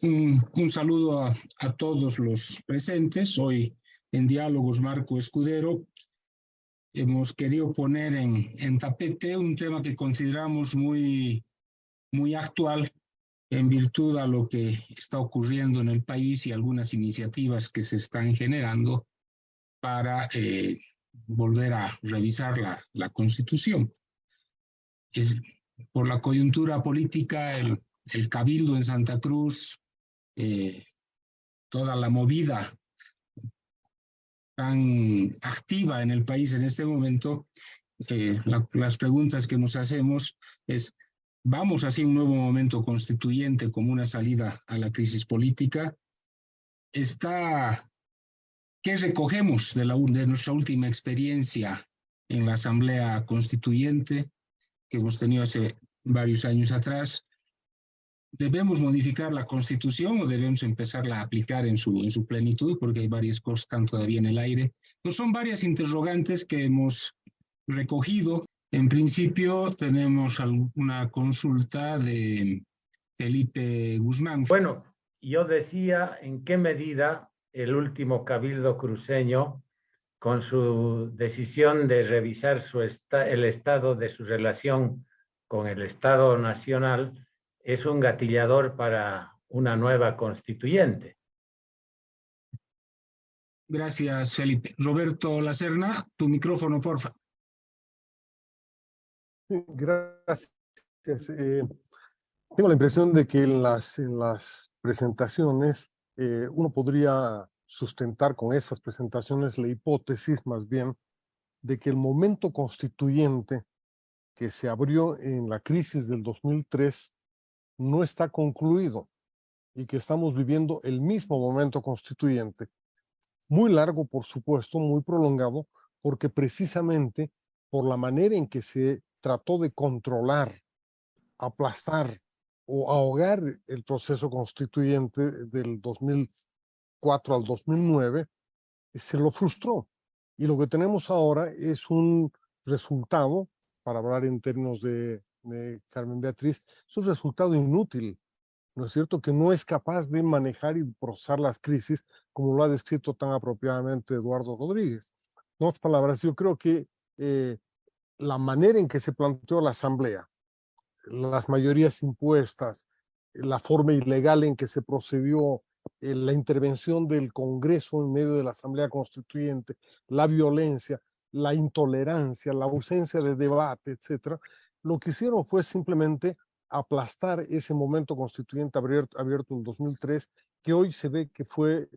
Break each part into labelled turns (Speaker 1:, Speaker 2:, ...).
Speaker 1: Un saludo a todos los presentes. Hoy en Diálogos Marco Escudero hemos querido poner en tapete un tema que consideramos muy actual en virtud a lo que está ocurriendo en el país y algunas iniciativas que se están generando para volver a revisar la Constitución. Por la coyuntura política, el Cabildo en Santa Cruz, toda la movida tan activa en el país en este momento, las preguntas que nos hacemos es, ¿vamos hacia un nuevo momento constituyente como una salida a la crisis política? ¿Qué recogemos de nuestra última experiencia en la Asamblea Constituyente que hemos tenido hace varios años atrás? ¿Debemos modificar la Constitución o debemos empezarla a aplicar en su plenitud? Porque hay varias cosas que están todavía en el aire. Pues son varias interrogantes que hemos recogido. En principio tenemos una consulta de Felipe Guzmán.
Speaker 2: Bueno, yo decía en qué medida el último Cabildo cruceño, con su decisión de revisar el estado de su relación con el Estado Nacional, es un gatillador para una nueva constituyente.
Speaker 1: Gracias, Felipe. Roberto Lacerna, tu micrófono, porfa.
Speaker 3: Gracias. Tengo la impresión de que en las presentaciones uno podría sustentar con esas presentaciones la hipótesis más bien de que el momento constituyente que se abrió en la crisis del 2003 no está concluido y que estamos viviendo el mismo momento constituyente, muy largo, por supuesto, muy prolongado, porque precisamente por la manera en que se trató de controlar, aplastar o ahogar el proceso constituyente del 2004 al 2009, se lo frustró. Y lo que tenemos ahora es un resultado, para hablar en términos de Carmen Beatriz, es un resultado inútil, ¿no es cierto?, que no es capaz de manejar y procesar las crisis como lo ha descrito tan apropiadamente Eduardo Rodríguez. En otras palabras, yo creo que la manera en que se planteó la Asamblea, las mayorías impuestas, la forma ilegal en que se procedió, la intervención del Congreso en medio de la Asamblea Constituyente, la violencia, la intolerancia, la ausencia de debate, etcétera, lo que hicieron fue simplemente aplastar ese momento constituyente abierto en 2003, que hoy se ve que fue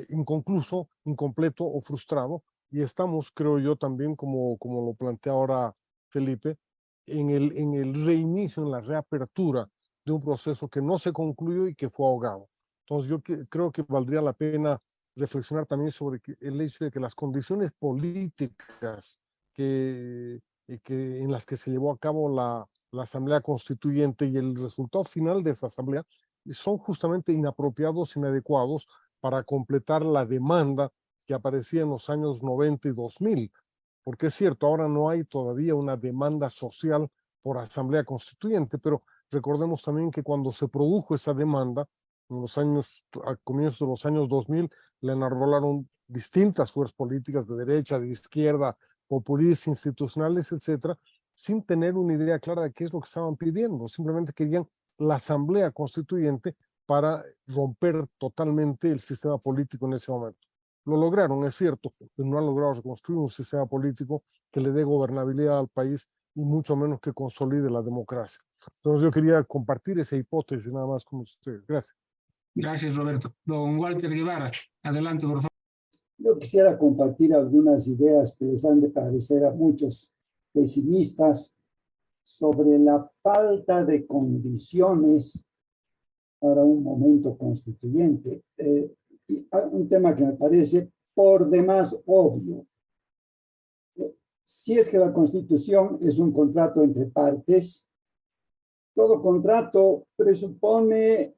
Speaker 3: inconcluso, incompleto o frustrado, y estamos, creo yo, también, como lo plantea ahora Felipe, en el reinicio, en la reapertura de un proceso que no se concluyó y que fue ahogado. Entonces yo creo que valdría la pena reflexionar también sobre el hecho de que las condiciones políticas en las que se llevó a cabo la Asamblea Constituyente y el resultado final de esa Asamblea son justamente inapropiados, inadecuados para completar la demanda que aparecía en los años 90 y 2000. Porque es cierto, ahora no hay todavía una demanda social por asamblea constituyente, pero recordemos también que cuando se produjo esa demanda, a comienzos de los años 2000, la enarbolaron distintas fuerzas políticas de derecha, de izquierda, populistas, institucionales, etcétera, sin tener una idea clara de qué es lo que estaban pidiendo. Simplemente querían la asamblea constituyente para romper totalmente el sistema político en ese momento. Lo lograron, es cierto, pero no han logrado reconstruir un sistema político que le dé gobernabilidad al país y mucho menos que consolide la democracia. Entonces yo quería compartir esa hipótesis nada más con ustedes. Gracias.
Speaker 1: Gracias, Roberto. Don Walter Guevara, adelante, por favor.
Speaker 4: Yo quisiera compartir algunas ideas que les han de parecer a muchos pesimistas sobre la falta de condiciones para un momento constituyente. Un tema que me parece por demás obvio. Si es que la Constitución es un contrato entre partes, todo contrato presupone,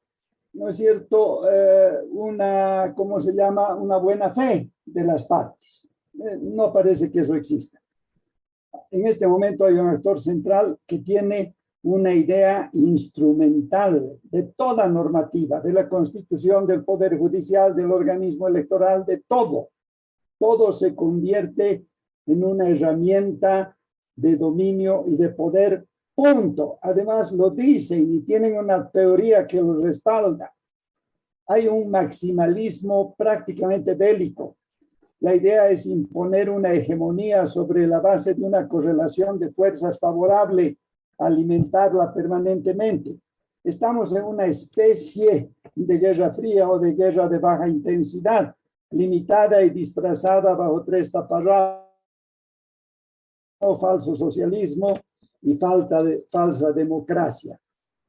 Speaker 4: ¿no es cierto?, ¿cómo se llama?, una buena fe de las partes. No parece que eso exista. En este momento hay un actor central que tiene una idea instrumental de toda normativa, de la Constitución, del Poder Judicial, del organismo electoral, de todo. Todo se convierte en una herramienta de dominio y de poder, punto. Además lo dicen y tienen una teoría que lo respalda. Hay un maximalismo prácticamente bélico. La idea es imponer una hegemonía sobre la base de una correlación de fuerzas favorable, alimentarla permanentemente. Estamos en una especie de guerra fría o de guerra de baja intensidad, limitada y disfrazada bajo tres taparrabos: falso socialismo y falsa democracia.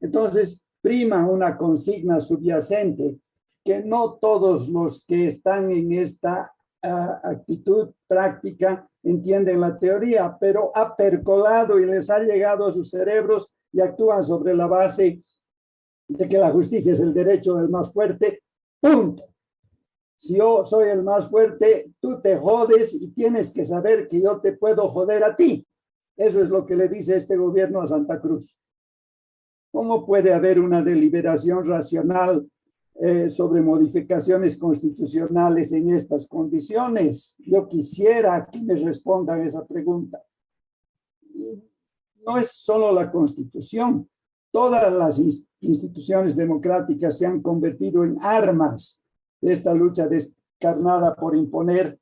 Speaker 4: Entonces, prima una consigna subyacente que no todos los que están en esta actitud práctica entienden la teoría, pero ha percolado y les ha llegado a sus cerebros y actúan sobre la base de que la justicia es el derecho del más fuerte, punto. Si yo soy el más fuerte, tú te jodes y tienes que saber que yo te puedo joder a ti. Eso es lo que le dice este gobierno a Santa Cruz. ¿Cómo puede haber una deliberación racional sobre modificaciones constitucionales en estas condiciones? Yo quisiera que me respondan esa pregunta. No es solo la Constitución. Todas las instituciones democráticas se han convertido en armas de esta lucha descarnada por imponer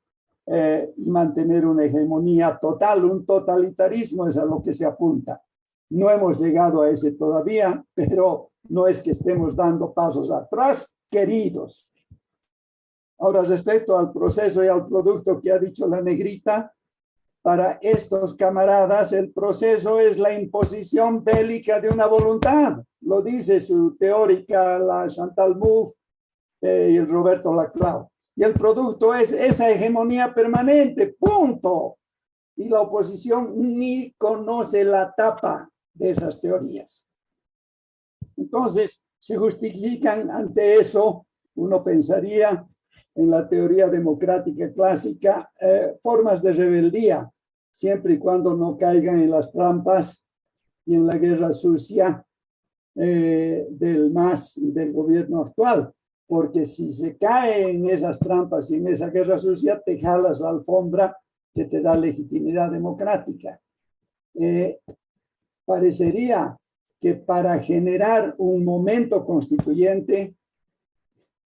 Speaker 4: y mantener una hegemonía total. Un totalitarismo es a lo que se apunta. No hemos llegado a ese todavía, pero no es que estemos dando pasos atrás, queridos. Ahora, respecto al proceso y al producto que ha dicho la negrita, para estos camaradas el proceso es la imposición bélica de una voluntad. Lo dice su teórica, la Chantal Mouffe y el Roberto Laclau. Y el producto es esa hegemonía permanente, punto. Y la oposición ni conoce la tapa de esas teorías. Entonces, se justifican ante eso, uno pensaría en la teoría democrática clásica, formas de rebeldía, siempre y cuando no caigan en las trampas y en la guerra sucia del MAS y del gobierno actual. Porque si se cae en esas trampas y en esa guerra sucia, te jalas la alfombra que te da legitimidad democrática. Parecería que para generar un momento constituyente,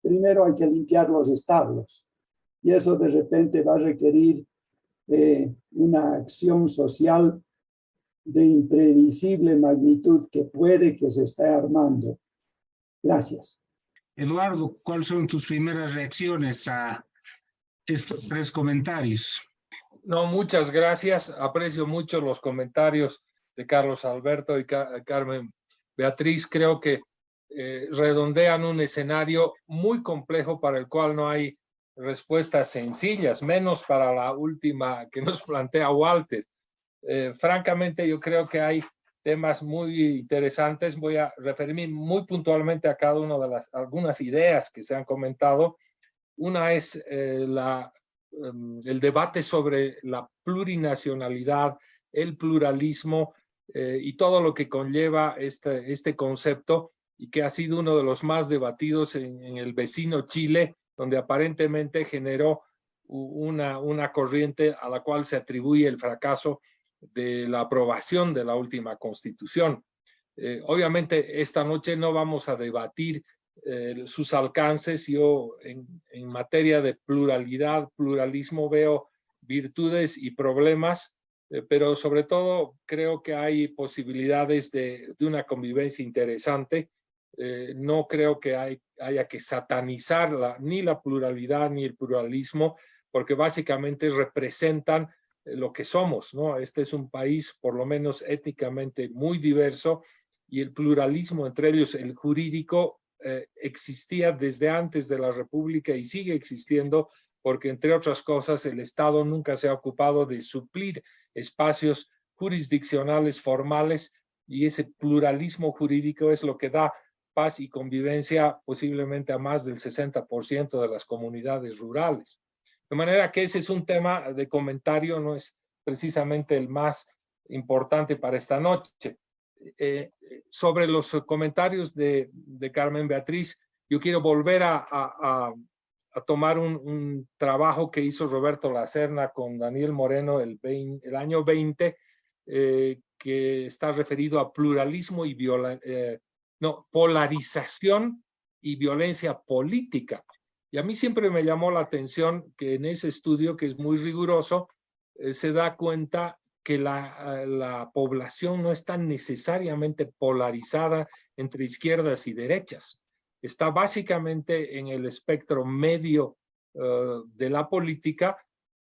Speaker 4: primero hay que limpiar los establos. Y eso de repente va a requerir una acción social de imprevisible magnitud que puede que se esté armando. Gracias.
Speaker 1: Eduardo, ¿cuáles son tus primeras reacciones a estos tres comentarios?
Speaker 5: No, muchas gracias. Aprecio mucho los comentarios de Carlos Alberto y Carmen Beatriz. Creo que redondean un escenario muy complejo para el cual no hay respuestas sencillas, menos para la última que nos plantea Walter. Francamente, yo creo que hay temas muy interesantes. Voy a referirme muy puntualmente a cada una de algunas ideas que se han comentado. Una es el debate sobre la plurinacionalidad, el pluralismo y todo lo que conlleva este concepto, y que ha sido uno de los más debatidos en el vecino Chile, donde aparentemente generó una corriente a la cual se atribuye el fracaso de la aprobación de la última constitución. Obviamente esta noche no vamos a debatir sus alcances. Yo en materia de pluralidad, pluralismo, veo virtudes y problemas, pero sobre todo creo que hay posibilidades de una convivencia interesante. No creo que haya que satanizar ni la pluralidad ni el pluralismo, porque básicamente representan lo que somos, ¿no? Este es un país por lo menos étnicamente muy diverso, y el pluralismo, entre ellos el jurídico, existía desde antes de la República y sigue existiendo, porque entre otras cosas el Estado nunca se ha ocupado de suplir espacios jurisdiccionales formales, y ese pluralismo jurídico es lo que da paz y convivencia posiblemente a más del 60% de las comunidades rurales. De manera que ese es un tema de comentario, no es precisamente el más importante para esta noche. sobre los comentarios de Carmen Beatriz, yo quiero volver a tomar un trabajo que hizo Roberto Lacerna con Daniel Moreno el año 20, que está referido a pluralismo y polarización y violencia política. Y a mí siempre me llamó la atención que en ese estudio, que es muy riguroso, se da cuenta que la población no está necesariamente polarizada entre izquierdas y derechas. Está básicamente en el espectro medio de la política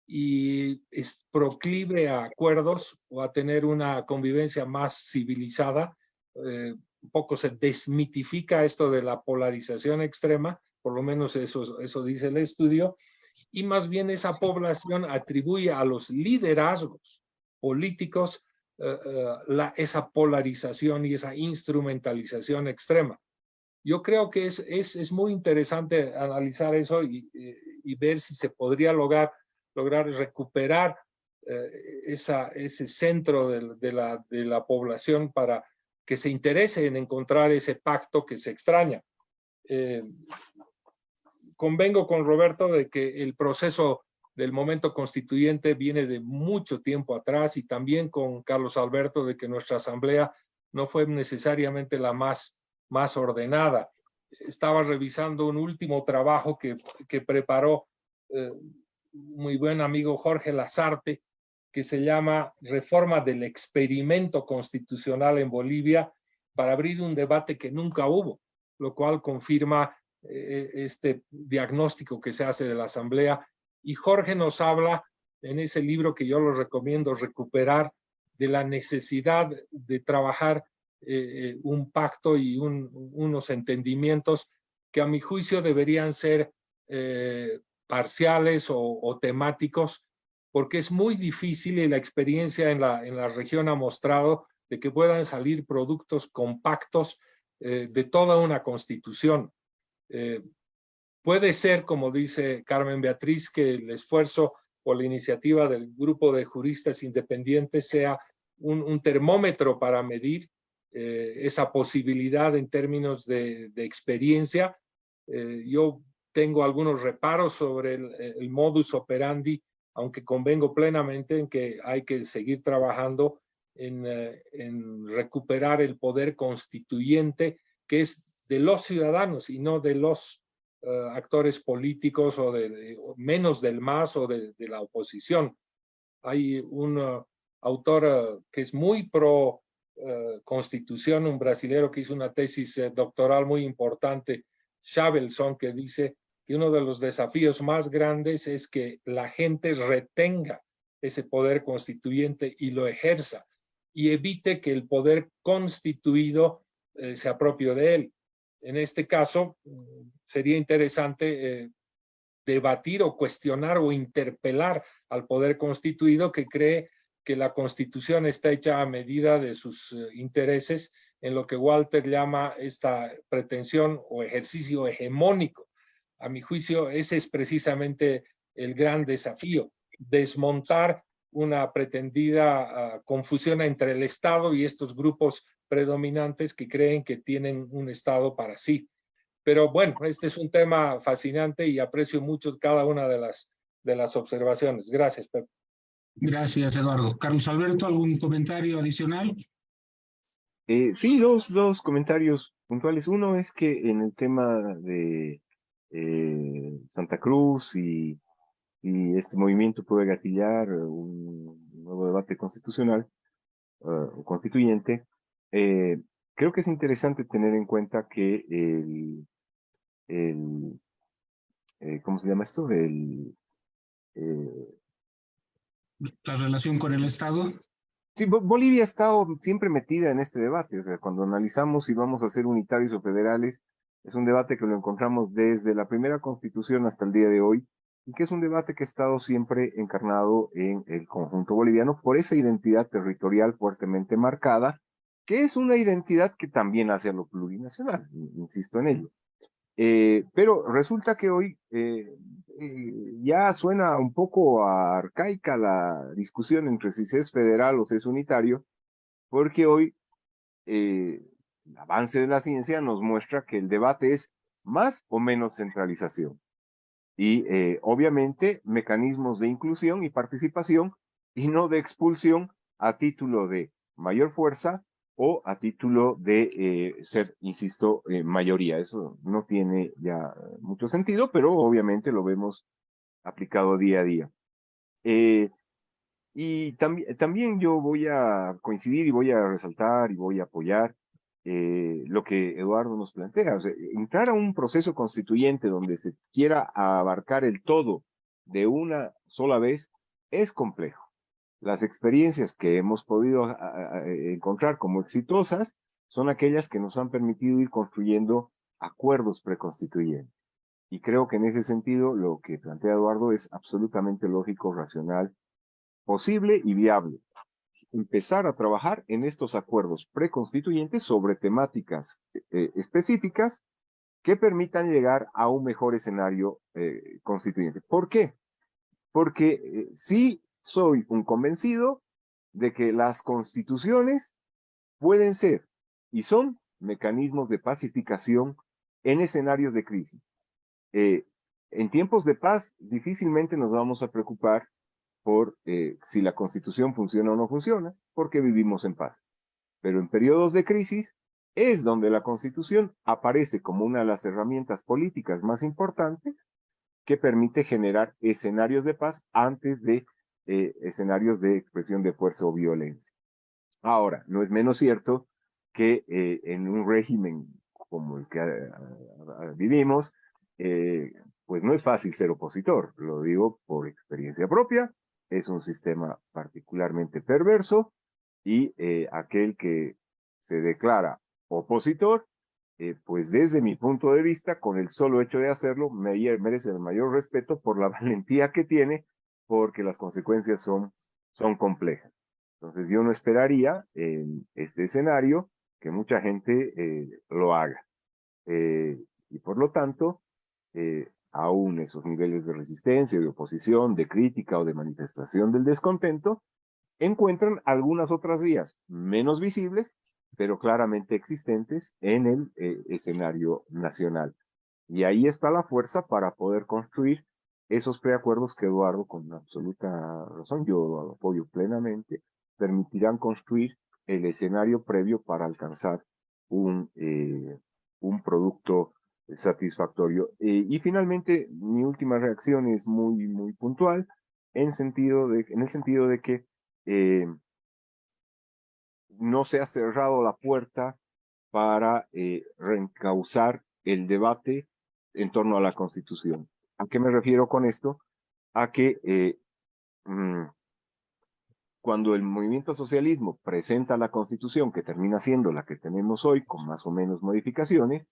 Speaker 5: y es proclive a acuerdos o a tener una convivencia más civilizada. Un poco se desmitifica esto de la polarización extrema, por lo menos eso dice el estudio, y más bien esa población atribuye a los liderazgos políticos esa polarización y esa instrumentalización extrema. Yo creo que es muy interesante analizar eso y ver si se podría lograr recuperar ese centro de la población para que se interese en encontrar ese pacto que se extraña. Convengo con Roberto de que el proceso del momento constituyente viene de mucho tiempo atrás, y también con Carlos Alberto de que nuestra asamblea no fue necesariamente la más ordenada. Estaba revisando un último trabajo que preparó muy buen amigo Jorge Lasarte, que se llama Reforma del Experimento Constitucional en Bolivia, para abrir un debate que nunca hubo, lo cual confirma este diagnóstico que se hace de la Asamblea. Y Jorge nos habla en ese libro, que yo lo recomiendo recuperar, de la necesidad de trabajar un pacto y unos entendimientos que a mi juicio deberían ser parciales o temáticos, porque es muy difícil, y la experiencia en la región ha mostrado de que puedan salir productos compactos de toda una constitución. Puede ser, como dice Carmen Beatriz, que el esfuerzo o la iniciativa del grupo de juristas independientes sea un termómetro para medir esa posibilidad en términos de experiencia. Yo tengo algunos reparos sobre el modus operandi, aunque convengo plenamente en que hay que seguir trabajando en recuperar el poder constituyente, que es de los ciudadanos y no de los actores políticos, o menos del MAS o de la oposición. Hay un autor que es muy pro constitución, un brasilero que hizo una tesis doctoral muy importante, Chabelson, que dice que uno de los desafíos más grandes es que la gente retenga ese poder constituyente y lo ejerza, y evite que el poder constituido se apropie de él. En este caso, sería interesante debatir o cuestionar o interpelar al poder constituido, que cree que la Constitución está hecha a medida de sus intereses, en lo que Walter llama esta pretensión o ejercicio hegemónico. A mi juicio, ese es precisamente el gran desafío: desmontar una pretendida confusión entre el Estado y estos grupos predominantes que creen que tienen un Estado para sí. Pero bueno, este es un tema fascinante y aprecio mucho cada una de las observaciones. Gracias, Pepe.
Speaker 1: Gracias, Eduardo. Carlos Alberto, ¿algún comentario adicional?
Speaker 6: Sí, dos comentarios puntuales. Uno es que en el tema de Santa Cruz y este movimiento puede gatillar un nuevo debate constitucional o constituyente, creo que es interesante tener en cuenta que ¿cómo se llama esto?
Speaker 1: La relación con el Estado.
Speaker 6: Sí, Bolivia ha estado siempre metida en este debate. O sea, cuando analizamos si vamos a ser unitarios o federales, es un debate que lo encontramos desde la primera constitución hasta el día de hoy, y que es un debate que ha estado siempre encarnado en el conjunto boliviano por esa identidad territorial fuertemente marcada, que es una identidad que también hace a lo plurinacional, insisto en ello. Pero resulta que hoy ya suena un poco arcaica la discusión entre si se es federal o se es unitario, porque hoy el avance de la ciencia nos muestra que el debate es más o menos centralización. Y obviamente mecanismos de inclusión y participación y no de expulsión a título de mayor fuerza o a título de ser, insisto, mayoría. Eso no tiene ya mucho sentido, pero obviamente lo vemos aplicado día a día. Y también yo voy a coincidir y voy a resaltar y voy a apoyar lo que Eduardo nos plantea. O sea, entrar a un proceso constituyente donde se quiera abarcar el todo de una sola vez es complejo. Las experiencias que hemos podido encontrar como exitosas son aquellas que nos han permitido ir construyendo acuerdos preconstituyentes. Y creo que en ese sentido lo que plantea Eduardo es absolutamente lógico, racional, posible y viable. Empezar a trabajar en estos acuerdos preconstituyentes sobre temáticas específicas que permitan llegar a un mejor escenario constituyente. ¿Por qué? Porque sí soy un convencido de que las constituciones pueden ser y son mecanismos de pacificación en escenarios de crisis. En tiempos de paz difícilmente nos vamos a preocupar por si la Constitución funciona o no funciona, porque vivimos en paz. Pero en periodos de crisis es donde la Constitución aparece como una de las herramientas políticas más importantes que permite generar escenarios de paz antes de escenarios de expresión de fuerza o violencia. Ahora, no es menos cierto que en un régimen como el que vivimos, pues no es fácil ser opositor, lo digo por experiencia propia. Es un sistema particularmente perverso y aquel que se declara opositor, pues desde mi punto de vista, con el solo hecho de hacerlo, merece el mayor respeto por la valentía que tiene, porque las consecuencias son complejas. Entonces yo no esperaría en este escenario que mucha gente lo haga. Y por lo tanto, aún esos niveles de resistencia, de oposición, de crítica o de manifestación del descontento, encuentran algunas otras vías menos visibles, pero claramente existentes en el escenario nacional. Y ahí está la fuerza para poder construir esos preacuerdos que Eduardo, con absoluta razón, yo lo apoyo plenamente, permitirán construir el escenario previo para alcanzar un producto satisfactorio. Y finalmente, mi última reacción es muy puntual, en el sentido de que no se ha cerrado la puerta para reencauzar el debate en torno a la Constitución. ¿A qué me refiero con esto? A que cuando el movimiento socialismo presenta la Constitución, que termina siendo la que tenemos hoy, con más o menos modificaciones,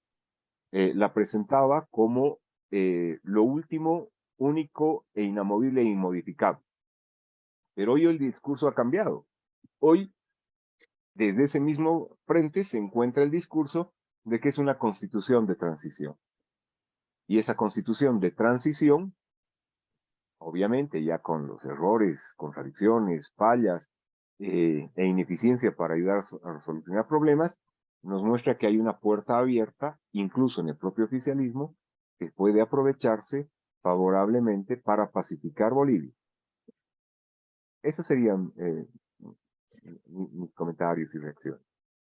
Speaker 6: la presentaba como lo último, único e inamovible e inmodificable. Pero hoy el discurso ha cambiado. Hoy, desde ese mismo frente, se encuentra el discurso de que es una constitución de transición. Y esa constitución de transición, obviamente ya con los errores, contradicciones, fallas e ineficiencia para ayudar a solucionar problemas, nos muestra que hay una puerta abierta, incluso en el propio oficialismo, que puede aprovecharse favorablemente para pacificar Bolivia. Esos serían mis comentarios y reacciones.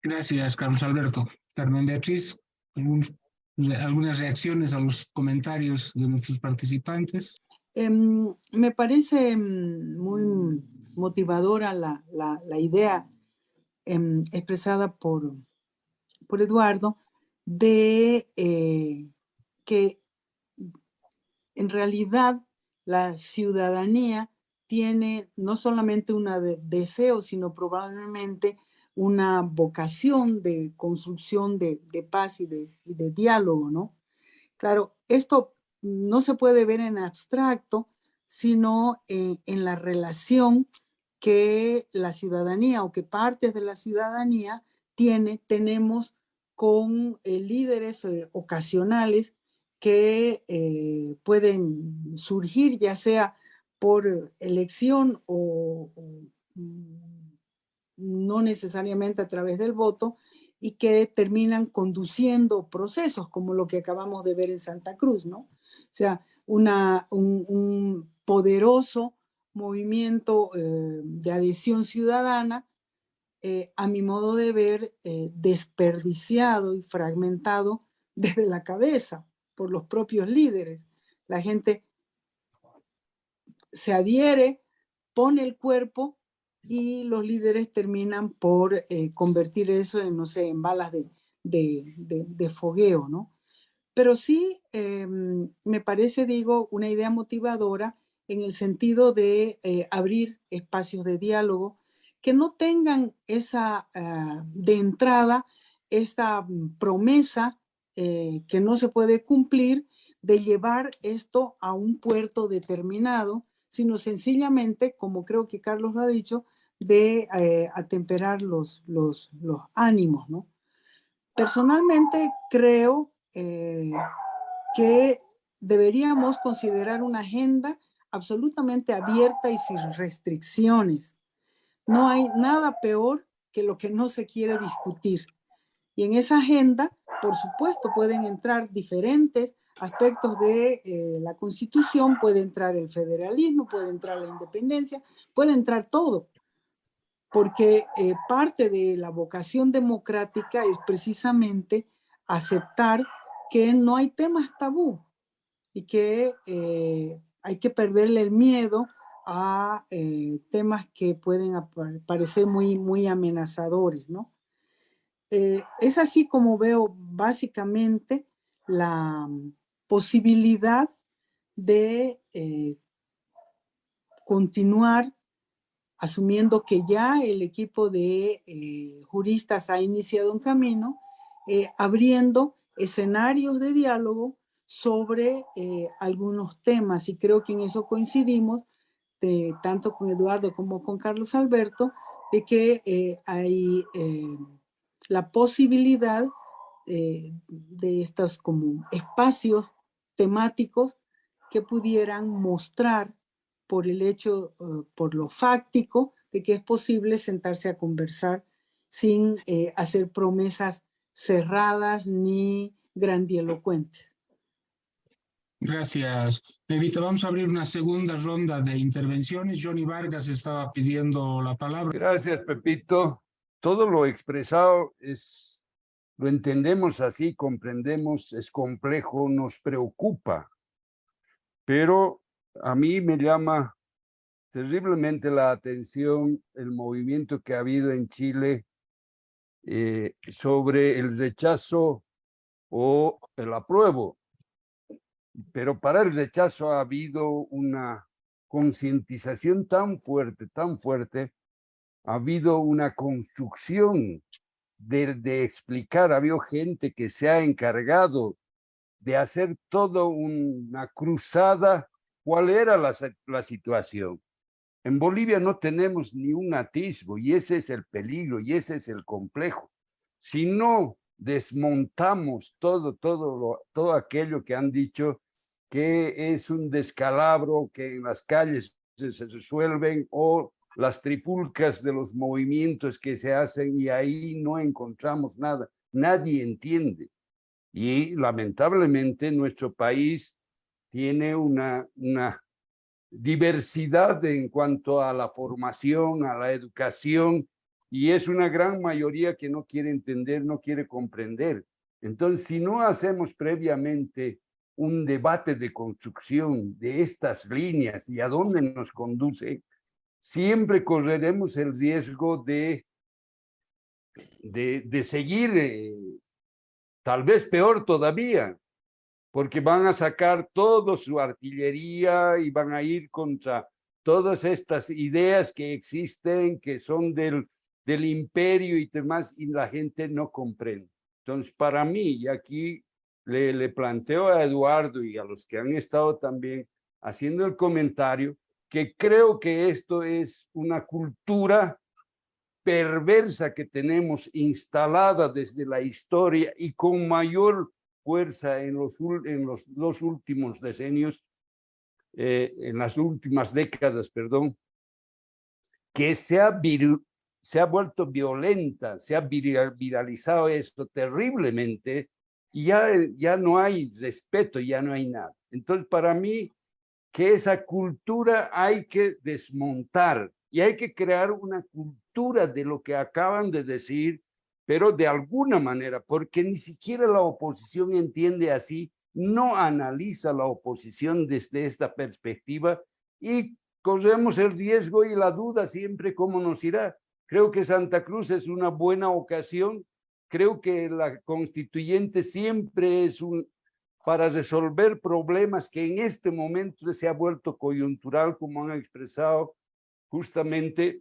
Speaker 1: Gracias, Carlos Alberto. Carmen Beatriz, algunas reacciones a los comentarios de nuestros participantes.
Speaker 7: Me parece muy motivadora la idea expresada por Eduardo de que en realidad la ciudadanía tiene no solamente un deseo, sino probablemente una vocación de construcción de paz y de diálogo, ¿no? Claro, esto no se puede ver en abstracto, sino en la relación que la ciudadanía o que partes de la ciudadanía tenemos con líderes ocasionales que pueden surgir ya sea por elección o no necesariamente a través del voto, y que terminan conduciendo procesos como lo que acabamos de ver en Santa Cruz, ¿no? O sea, un poderoso movimiento de adhesión ciudadana, a mi modo de ver, desperdiciado y fragmentado desde la cabeza por los propios líderes. La gente se adhiere, pone el cuerpo y los líderes terminan por convertir eso en, no sé, en balas de fogueo, ¿no? Pero sí me parece, digo, una idea motivadora en el sentido de abrir espacios de diálogo que no tengan esa, de entrada, esta promesa que no se puede cumplir de llevar esto a un puerto determinado, sino sencillamente, como creo que Carlos lo ha dicho, de atemperar los ánimos, ¿no? Personalmente creo que deberíamos considerar una agenda absolutamente abierta y sin restricciones. No hay nada peor que lo que no se quiere discutir. Y en esa agenda, por supuesto, pueden entrar diferentes aspectos de la Constitución, puede entrar el federalismo, puede entrar la independencia, puede entrar todo. Porque parte de la vocación democrática es precisamente aceptar que no hay temas tabú y que hay que perderle el miedo a temas que pueden parecer muy amenazadores, ¿no? Es así como veo básicamente la posibilidad de continuar asumiendo que ya el equipo de juristas ha iniciado un camino, abriendo escenarios de diálogo sobre algunos temas, y creo que en eso coincidimos, tanto con Eduardo como con Carlos Alberto, de que hay la posibilidad de estos como espacios temáticos que pudieran mostrar por el hecho, por lo fáctico, de que es posible sentarse a conversar sin hacer promesas cerradas ni grandilocuentes.
Speaker 1: Gracias, Evita. Vamos a abrir una segunda ronda de intervenciones. Johnny Vargas estaba pidiendo la palabra.
Speaker 8: Gracias, Pepito. Todo lo expresado lo entendemos así, comprendemos, es complejo, nos preocupa, pero a mí me llama terriblemente la atención el movimiento que ha habido en Chile sobre el rechazo o el apruebo. Pero para el rechazo ha habido una concientización tan fuerte, ha habido una construcción de explicar, ha habido gente que se ha encargado de hacer toda una cruzada. ¿Cuál era la situación? En Bolivia no tenemos ni un atisbo, y ese es el peligro, y ese es el complejo. Si no desmontamos todo aquello que han dicho que es un descalabro, que en las calles se resuelven, o las trifulcas de los movimientos que se hacen, y ahí no encontramos nada, nadie entiende. Y lamentablemente nuestro país tiene una diversidad en cuanto a la formación, a la educación, y es una gran mayoría que no quiere entender, no quiere comprender. Entonces, si no hacemos previamente un debate de construcción de estas líneas y a dónde nos conduce, siempre correremos el riesgo de seguir, tal vez peor todavía, porque van a sacar toda su artillería y van a ir contra todas estas ideas que existen, que son del imperio y demás, y la gente no comprende. Entonces, para mí, y aquí le planteo a Eduardo y a los que han estado también haciendo el comentario, que creo que esto es una cultura perversa que tenemos instalada desde la historia y con mayor fuerza en los dos últimos decenios, en las últimas décadas, perdón, que se ha se ha vuelto violenta, se ha viralizado esto terriblemente y ya no hay respeto, ya no hay nada. Entonces, para mí, que esa cultura hay que desmontar y hay que crear una cultura de lo que acaban de decir, pero de alguna manera, porque ni siquiera la oposición entiende así, no analiza la oposición desde esta perspectiva y corremos el riesgo y la duda siempre cómo nos irá. Creo que Santa Cruz es una buena ocasión, creo que la constituyente siempre es para resolver problemas que en este momento se ha vuelto coyuntural, como han expresado justamente.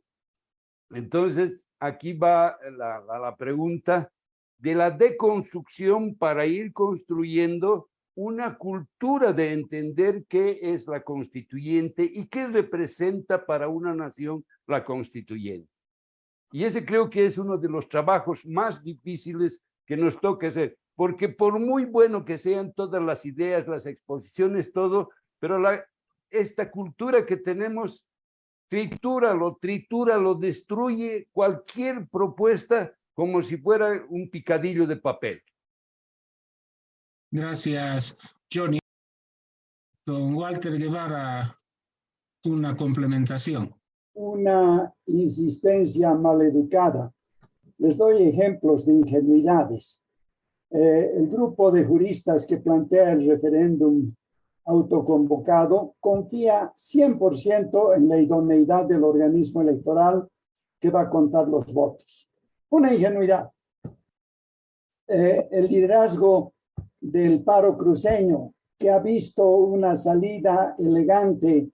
Speaker 8: Entonces, aquí va la pregunta de la deconstrucción para ir construyendo una cultura de entender qué es la constituyente y qué representa para una nación la constituyente. Y ese creo que es uno de los trabajos más difíciles que nos toca hacer, porque por muy bueno que sean todas las ideas, las exposiciones, todo, pero esta cultura que tenemos tritura, lo destruye cualquier propuesta como si fuera un picadillo de papel.
Speaker 1: Gracias, Johnny. Don Walter Guevara, una complementación.
Speaker 4: Una insistencia maleducada. Les doy ejemplos de ingenuidades. El grupo de juristas que plantea el referéndum autoconvocado confía 100% en la idoneidad del organismo electoral que va a contar los votos. Una ingenuidad. El liderazgo del paro cruceño, que ha visto una salida elegante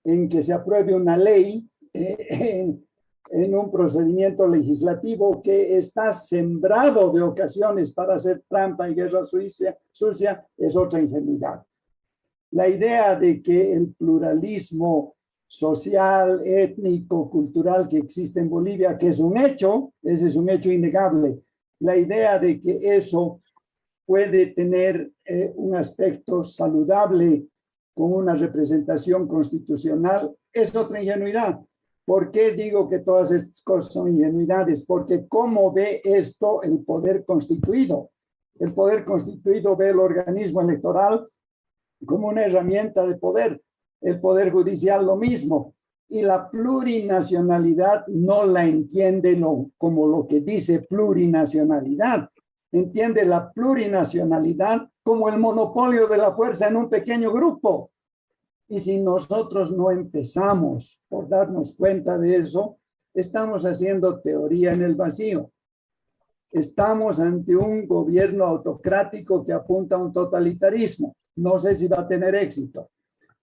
Speaker 4: en que se apruebe una ley en un procedimiento legislativo que está sembrado de ocasiones para hacer trampa y guerra sucia, es otra ingenuidad. La idea de que el pluralismo social, étnico, cultural que existe en Bolivia, que es un hecho, ese es un hecho innegable, la idea de que eso puede tener un aspecto saludable con una representación constitucional, es otra ingenuidad. ¿Por qué digo que todas estas cosas son ingenuidades? Porque ¿cómo ve esto el poder constituido? El poder constituido ve el organismo electoral como una herramienta de poder, el poder judicial lo mismo, y la plurinacionalidad no la entiende como lo que dice plurinacionalidad, entiende la plurinacionalidad como el monopolio de la fuerza en un pequeño grupo. Y si nosotros no empezamos por darnos cuenta de eso, estamos haciendo teoría en el vacío. Estamos ante un gobierno autocrático que apunta a un totalitarismo. No sé si va a tener éxito,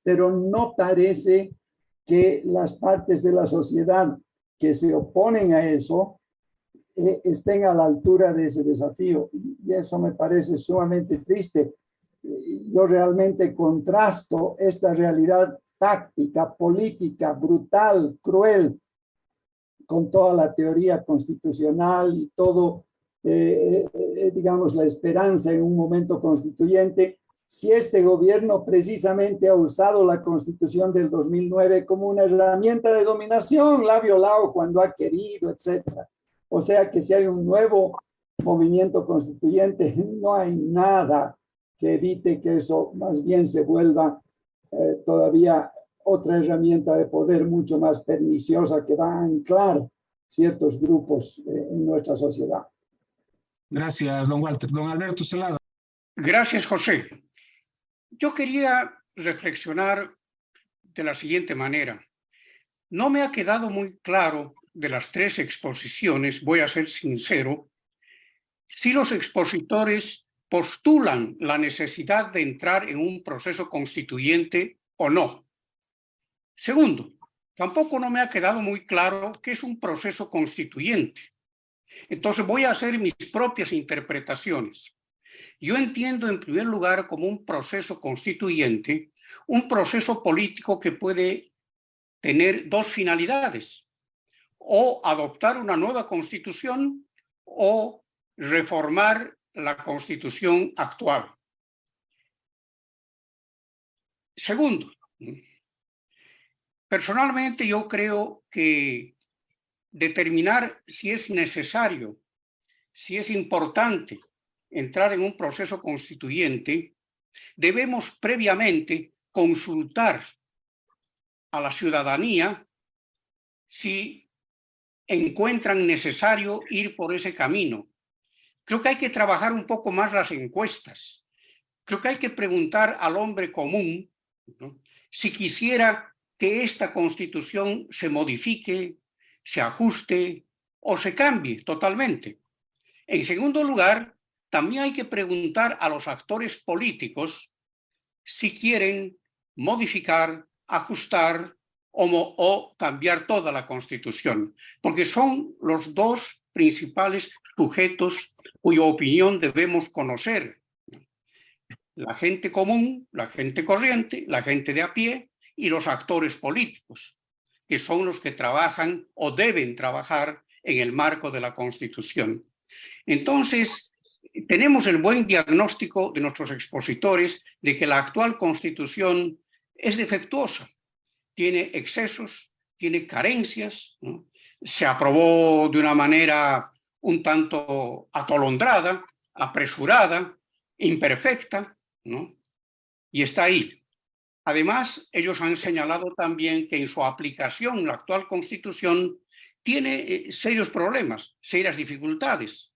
Speaker 4: pero no parece que las partes de la sociedad que se oponen a eso estén a la altura de ese desafío. Y eso me parece sumamente triste. Yo realmente contrasto esta realidad fáctica, política, brutal, cruel, con toda la teoría constitucional y todo, digamos, la esperanza en un momento constituyente, si este gobierno precisamente ha usado la Constitución del 2009 como una herramienta de dominación, la ha violado cuando ha querido, etcétera. O sea que si hay un nuevo movimiento constituyente, no hay nada que evite que eso más bien se vuelva todavía otra herramienta de poder mucho más perniciosa que va a anclar ciertos grupos en nuestra sociedad.
Speaker 1: Gracias, don Walter. Don Alberto Celada.
Speaker 9: Gracias, José. Yo quería reflexionar de la siguiente manera. No me ha quedado muy claro de las tres exposiciones, voy a ser sincero, si los expositores postulan la necesidad de entrar en un proceso constituyente o no. Segundo, tampoco no me ha quedado muy claro qué es un proceso constituyente. Entonces voy a hacer mis propias interpretaciones. Yo entiendo en primer lugar como un proceso constituyente, un proceso político que puede tener dos finalidades, o adoptar una nueva constitución o reformar la constitución actual. Segundo, personalmente yo creo que determinar si es necesario, si es importante entrar en un proceso constituyente, debemos previamente consultar a la ciudadanía si encuentran necesario ir por ese camino. Creo que hay que trabajar un poco más las encuestas. Creo que hay que preguntar al hombre común, ¿no?, si quisiera que esta Constitución se modifique, se ajuste o se cambie totalmente. En segundo lugar, también hay que preguntar a los actores políticos si quieren modificar, ajustar o cambiar toda la Constitución, porque son los dos principales sujetos cuya opinión debemos conocer. La gente común, la gente corriente, la gente de a pie y los actores políticos, que son los que trabajan o deben trabajar en el marco de la Constitución. Entonces, tenemos el buen diagnóstico de nuestros expositores de que la actual Constitución es defectuosa, tiene excesos, tiene carencias, ¿no? Se aprobó de una manera un tanto atolondrada, apresurada, imperfecta, ¿no? Y está ahí. Además, ellos han señalado también que en su aplicación la actual Constitución tiene serios problemas, serias dificultades.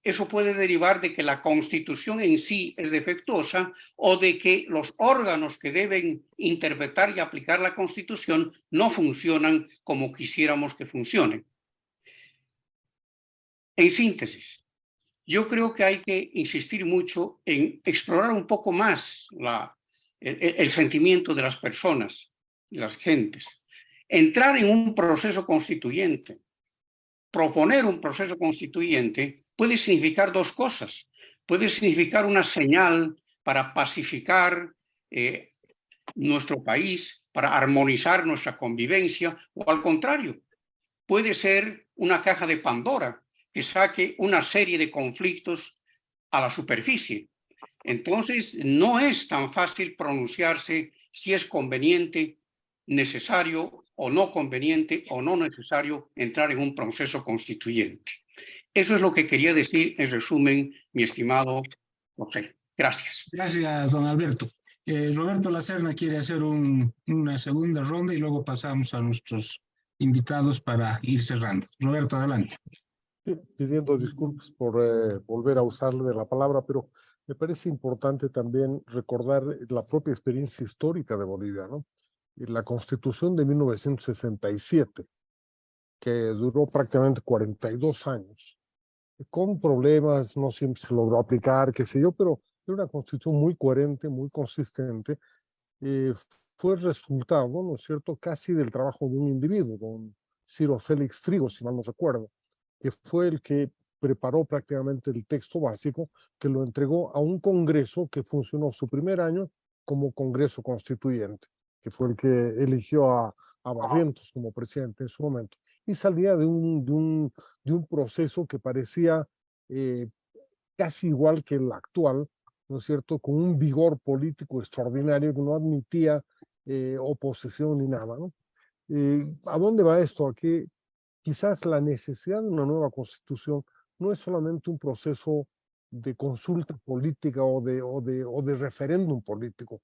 Speaker 9: Eso puede derivar de que la Constitución en sí es defectuosa o de que los órganos que deben interpretar y aplicar la Constitución no funcionan como quisiéramos que funcionen. En síntesis, yo creo que hay que insistir mucho en explorar un poco más el sentimiento de las personas, de las gentes. Entrar en un proceso constituyente, proponer un proceso constituyente puede significar dos cosas. Puede significar una señal para pacificar nuestro país, para armonizar nuestra convivencia, o al contrario, puede ser una caja de Pandora que saque una serie de conflictos a la superficie. Entonces, no es tan fácil pronunciarse si es conveniente, necesario o no conveniente o no necesario entrar en un proceso constituyente. Eso es lo que quería decir en resumen, mi estimado José. Gracias.
Speaker 1: Gracias, don Alberto. Roberto Lacerna quiere hacer una segunda ronda y luego pasamos a nuestros invitados para ir cerrando. Roberto, adelante.
Speaker 3: Pidiendo disculpas por volver a usar de la palabra, pero me parece importante también recordar la propia experiencia histórica de Bolivia, ¿no? Y la Constitución de 1967, que duró prácticamente 42 años, con problemas, no siempre se logró aplicar, qué sé yo, pero era una Constitución muy coherente, muy consistente. Fue resultado, ¿no es cierto?, casi del trabajo de un individuo, don Ciro Félix Trigo, si mal no recuerdo, que fue el que preparó prácticamente el texto básico, que lo entregó a un congreso que funcionó su primer año como Congreso Constituyente, que fue el que eligió a Barrientos como presidente en su momento, y salía de un proceso que parecía casi igual que el actual, ¿no es cierto?, con un vigor político extraordinario que no admitía oposición ni nada, ¿no? ¿A dónde va esto? A que quizás la necesidad de una nueva constitución no es solamente un proceso de consulta política o de referéndum político.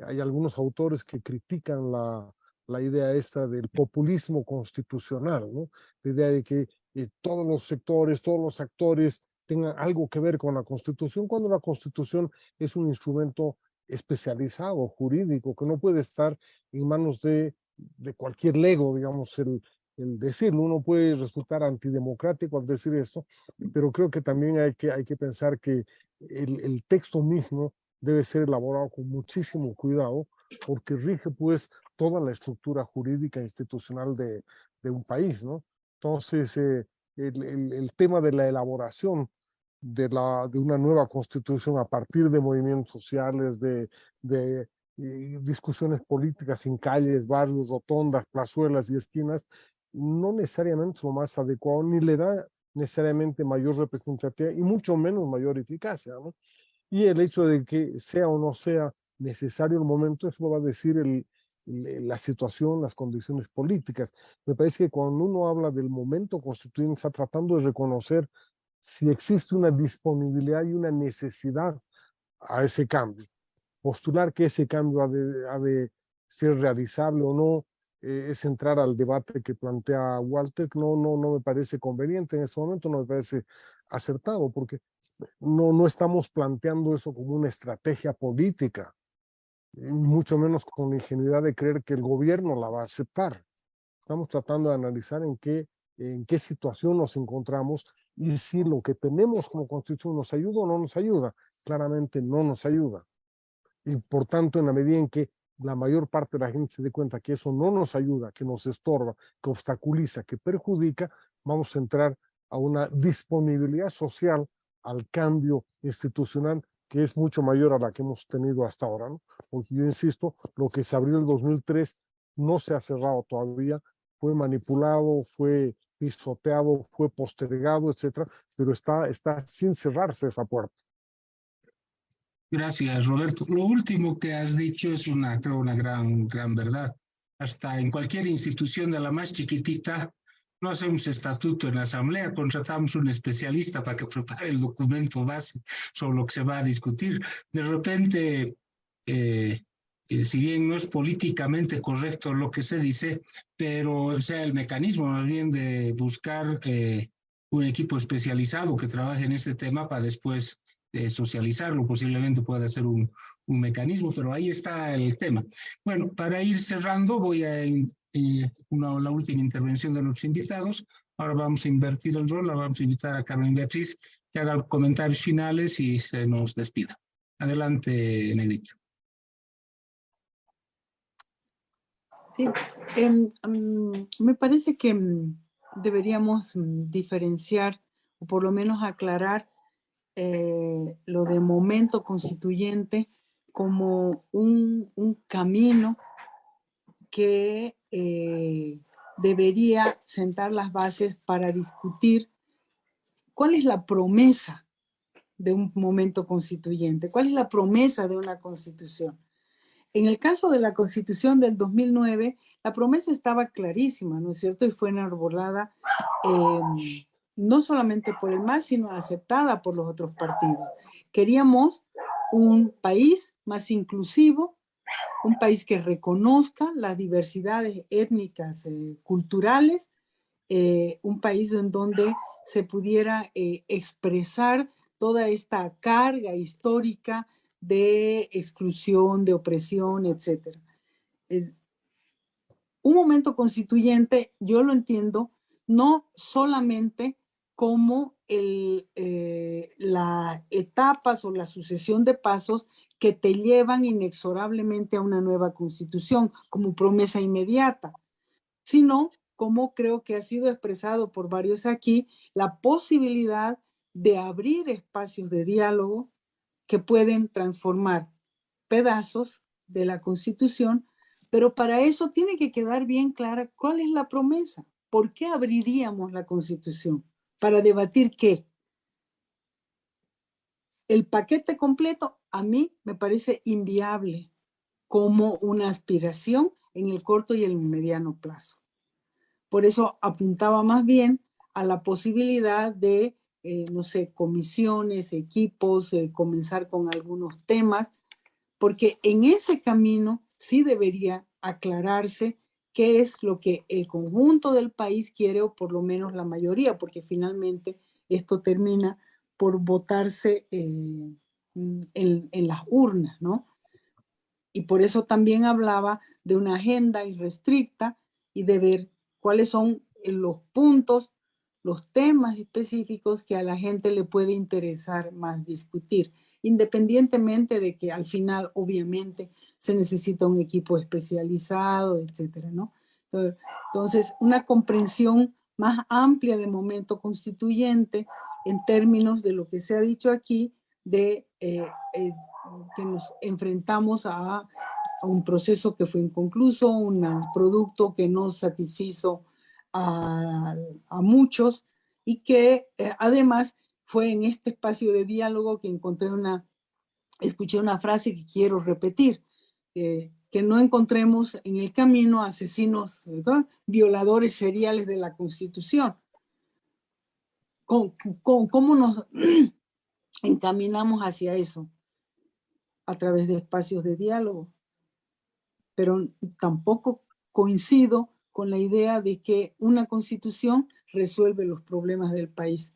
Speaker 3: Hay algunos autores que critican la idea esta del populismo constitucional, ¿no? La idea de que todos los sectores, todos los actores tengan algo que ver con la Constitución, cuando la Constitución es un instrumento especializado, jurídico, que no puede estar en manos de cualquier lego, digamos, el decirlo. Uno puede resultar antidemocrático al decir esto, pero creo que también hay que pensar que el texto mismo debe ser elaborado con muchísimo cuidado, porque rige pues toda la estructura jurídica institucional de un país, ¿no? Entonces, el tema de la elaboración de una nueva constitución a partir de movimientos sociales, de discusiones políticas en calles, barrios, rotondas, plazuelas y esquinas, no necesariamente es lo más adecuado, ni le da necesariamente mayor representatividad y mucho menos mayor eficacia, ¿no? Y el hecho de que sea o no sea necesario el momento, eso lo va a decir la situación, las condiciones políticas. Me parece que cuando uno habla del momento constituyente está tratando de reconocer si existe una disponibilidad y una necesidad a ese cambio. Postular que ese cambio ha de ser realizable o no, es entrar al debate que plantea Walter. No me parece conveniente en este momento, no me parece acertado, porque no estamos planteando eso como una estrategia política, mucho menos con la ingenuidad de creer que el gobierno la va a aceptar. Estamos tratando de analizar en qué situación nos encontramos y si lo que tenemos como constitución nos ayuda o no nos ayuda. Claramente no nos ayuda. Y por tanto, en la medida en que la mayor parte de la gente se dé cuenta que eso no nos ayuda, que nos estorba, que obstaculiza, que perjudica, vamos a entrar a una disponibilidad social al cambio institucional que es mucho mayor a la que hemos tenido hasta ahora, ¿no? Porque yo insisto, lo que se abrió en el 2003 no se ha cerrado todavía, fue manipulado, fue pisoteado, fue postergado, etcétera, pero está sin cerrarse esa puerta.
Speaker 1: Gracias, Roberto. Lo último que has dicho es creo una gran verdad. Hasta en cualquier institución de la más chiquitita, no hacemos estatuto en la asamblea, contratamos un especialista para que prepare el documento base sobre lo que se va a discutir. De repente, si bien no es políticamente correcto lo que se dice, pero sea el mecanismo más bien de buscar un equipo especializado que trabaje en este tema para después socializarlo, posiblemente pueda ser un mecanismo, pero ahí está el tema. Bueno, para ir cerrando, voy a la última intervención de los invitados. Ahora vamos a invertir el rol, vamos a invitar a Carmen Beatriz que haga comentarios finales y se nos despida. Adelante, Negrito.
Speaker 7: Sí, me parece que deberíamos diferenciar, o por lo menos aclarar, lo de momento constituyente como un camino que debería sentar las bases para discutir cuál es la promesa de un momento constituyente, cuál es la promesa de una constitución. En el caso de la Constitución del 2009, la promesa estaba clarísima, ¿no es cierto? Y fue enarbolada no solamente por el MAS, sino aceptada por los otros partidos. Queríamos un país más inclusivo, un país que reconozca las diversidades étnicas, culturales, un país en donde se pudiera expresar toda esta carga histórica de exclusión, de opresión, etc. Un momento constituyente, yo lo entiendo, no solamente como las etapas o la sucesión de pasos que te llevan inexorablemente a una nueva constitución como promesa inmediata, sino como creo que ha sido expresado por varios aquí, la posibilidad de abrir espacios de diálogo que pueden transformar pedazos de la Constitución, pero para eso tiene que quedar bien clara cuál es la promesa. ¿Por qué abriríamos la Constitución? ¿Para debatir qué? El paquete completo a mí me parece inviable como una aspiración en el corto y el mediano plazo. Por eso apuntaba más bien a la posibilidad de, no sé, comisiones, equipos, comenzar con algunos temas, porque en ese camino sí debería aclararse qué es lo que el conjunto del país quiere, o por lo menos la mayoría, porque finalmente esto termina por votarse en las urnas, ¿no? Y por eso también hablaba de una agenda irrestricta y de ver cuáles son los puntos, los temas específicos que a la gente le puede interesar más discutir, independientemente de que al final, obviamente, se necesita un equipo especializado, etcétera, ¿no? Entonces, una comprensión más amplia de momento constituyente en términos de lo que se ha dicho aquí, de que nos enfrentamos a un proceso que fue inconcluso, un producto que no satisfizo a muchos y que además fue en este espacio de diálogo que escuché una frase que quiero repetir. que no encontremos en el camino asesinos, ¿verdad?, violadores seriales de la Constitución. ¿Cómo nos encaminamos hacia eso? A través de espacios de diálogo. Pero tampoco coincido con la idea de que una Constitución resuelve los problemas del país.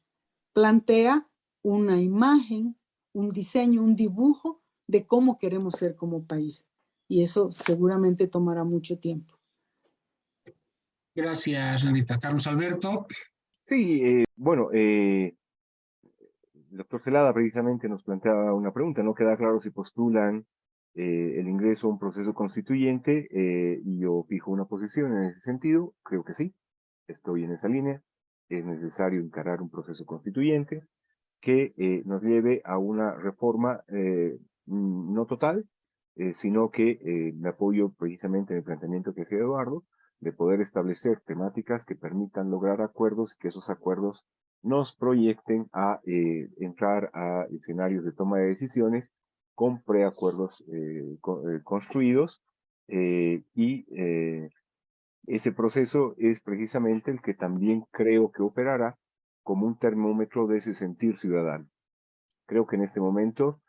Speaker 7: Plantea una imagen, un diseño, un dibujo de cómo queremos ser como país. Y eso seguramente tomará mucho tiempo.
Speaker 1: Gracias, Anita. Carlos Alberto.
Speaker 6: Sí, bueno, el doctor Celada precisamente nos planteaba una pregunta. No queda claro si postulan el ingreso a un proceso constituyente y yo fijo una posición en ese sentido. Creo que sí, estoy en esa línea. Es necesario encarar un proceso constituyente que nos lleve a una reforma no total, sino que me apoyo precisamente en el planteamiento que hacía Eduardo, de poder establecer temáticas que permitan lograr acuerdos y que esos acuerdos nos proyecten a entrar a escenarios de toma de decisiones con preacuerdos construidos y ese proceso es precisamente el que también creo que operará como un termómetro de ese sentir ciudadano. Creo que en este momento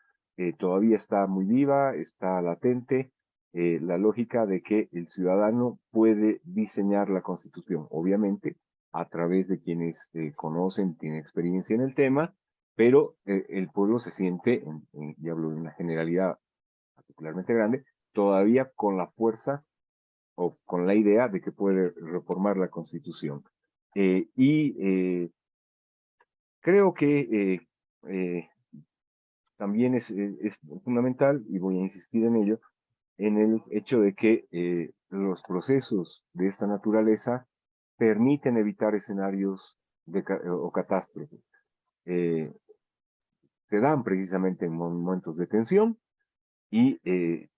Speaker 6: todavía está muy viva, está latente la lógica de que el ciudadano puede diseñar la Constitución, obviamente a través de quienes conocen, tienen experiencia en el tema, pero el pueblo se siente, y hablo de una generalidad particularmente grande, todavía con la fuerza o con la idea de que puede reformar la Constitución. Creo que también es fundamental, y voy a insistir en ello, en el hecho de que los procesos de esta naturaleza permiten evitar escenarios o catástrofes. Se dan precisamente en momentos de tensión y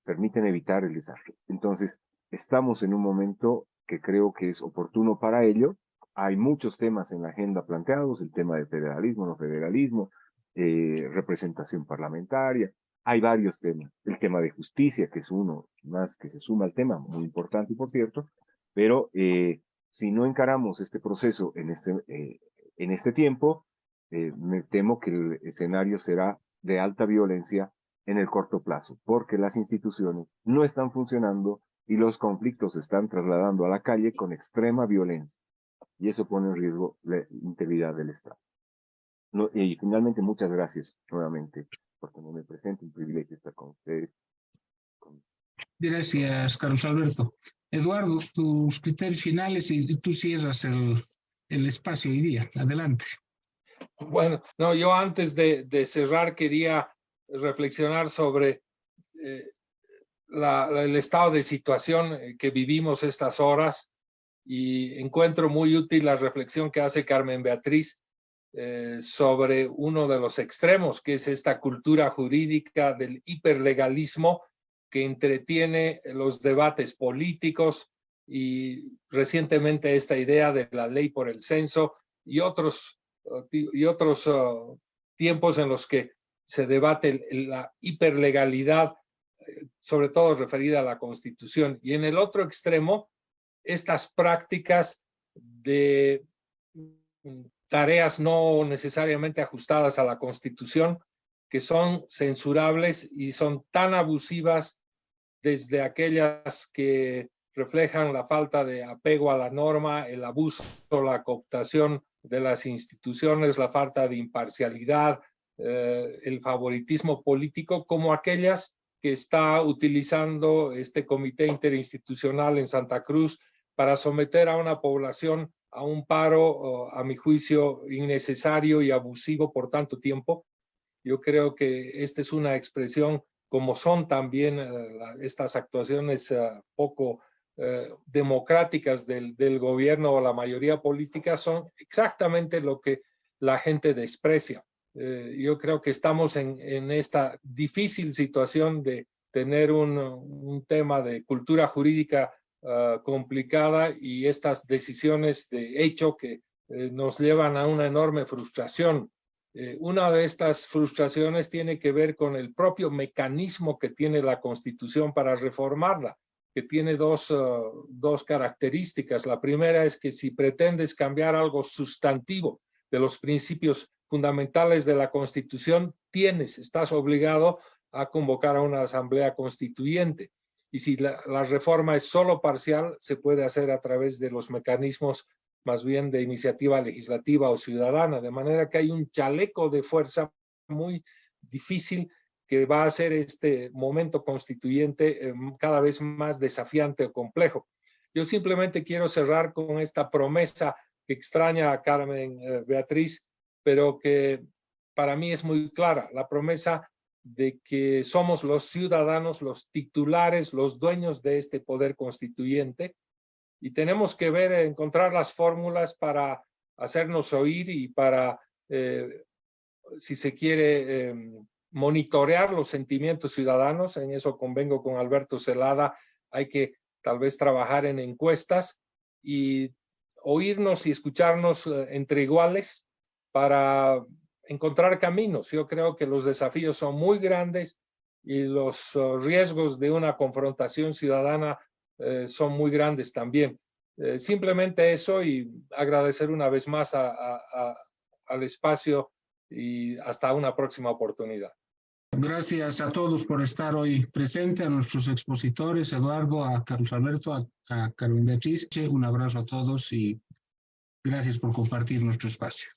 Speaker 6: permiten evitar el desastre. Entonces, estamos en un momento que creo que es oportuno para ello. Hay muchos temas en la agenda planteados, el tema del federalismo, no federalismo, representación parlamentaria. Hay varios temas. El tema de justicia, que es uno más que se suma al tema, muy importante, por cierto, pero si no encaramos este proceso en este tiempo, me temo que el escenario será de alta violencia en el corto plazo, porque las instituciones no están funcionando y los conflictos se están trasladando a la calle con extrema violencia. Y eso pone en riesgo la integridad del Estado. Y finalmente, muchas gracias nuevamente por tenerme presente. Un privilegio estar con ustedes.
Speaker 1: Gracias, Carlos Alberto. Eduardo, tus criterios finales y tú cierras el espacio hoy día. Adelante.
Speaker 5: Bueno, no, yo antes de cerrar quería reflexionar sobre el estado de situación que vivimos estas horas y encuentro muy útil la reflexión que hace Carmen Beatriz sobre uno de los extremos, que es esta cultura jurídica del hiperlegalismo que entretiene los debates políticos y recientemente esta idea de la ley por el censo y otros tiempos en los que se debate la hiperlegalidad, sobre todo referida a la Constitución. Y en el otro extremo, estas prácticas de tareas no necesariamente ajustadas a la Constitución, que son censurables y son tan abusivas, desde aquellas que reflejan la falta de apego a la norma, el abuso, la cooptación de las instituciones, la falta de imparcialidad, el favoritismo político, como aquellas que está utilizando este comité interinstitucional en Santa Cruz para someter a una población a un paro, a mi juicio, innecesario y abusivo por tanto tiempo. Yo creo que esta es una expresión, como son también estas actuaciones poco democráticas del gobierno o la mayoría política, son exactamente lo que la gente desprecia. Yo creo que estamos en esta difícil situación de tener un tema de cultura jurídica complicada y estas decisiones de hecho que nos llevan a una enorme frustración. Una de estas frustraciones tiene que ver con el propio mecanismo que tiene la Constitución para reformarla, que tiene dos características. La primera es que si pretendes cambiar algo sustantivo de los principios fundamentales de la Constitución, estás obligado a convocar a una asamblea constituyente. Y si la reforma es solo parcial, se puede hacer a través de los mecanismos más bien de iniciativa legislativa o ciudadana, de manera que hay un chaleco de fuerza muy difícil que va a hacer este momento constituyente cada vez más desafiante o complejo. Yo simplemente quiero cerrar con esta promesa que extraña a Carmen Beatriz, pero que para mí es muy clara, la promesa de que somos los ciudadanos, los titulares, los dueños de este poder constituyente, y tenemos que encontrar las fórmulas para hacernos oír y para, si se quiere, monitorear los sentimientos ciudadanos. En eso convengo con Alberto Celada, hay que tal vez trabajar en encuestas y oírnos y escucharnos entre iguales para encontrar caminos. Yo creo que los desafíos son muy grandes y los riesgos de una confrontación ciudadana son muy grandes también. Simplemente eso, y agradecer una vez más al espacio y hasta una próxima oportunidad.
Speaker 1: Gracias a todos por estar hoy presente, a nuestros expositores, Eduardo, a Carlos Alberto, a Carmen Beatriz. Un abrazo a todos y gracias por compartir nuestro espacio.